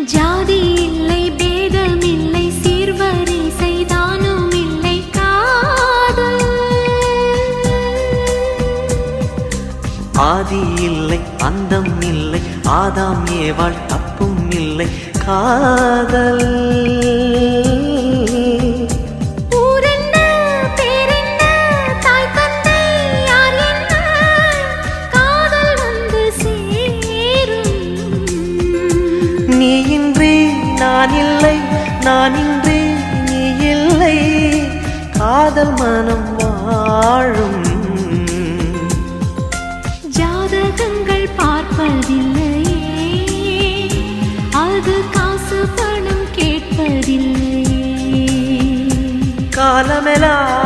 ஜாதி இல்லை பேதம் இல்லை சீர்வரிசை தானும் இல்லை காதல் ஆதி இல்லை அந்தம் இல்லை ஆதாம் ஏவாள் தப்பும் இல்லை காதல் நீ இன்றி நான் இல்லை நான் இன்றி நீ இல்லை காதல் மனம் வாழும் ஜாதகங்கள் பார்ப்பதில்லையே அது காசு பணம் கேட்பதில்லையே காலமெல்லாம்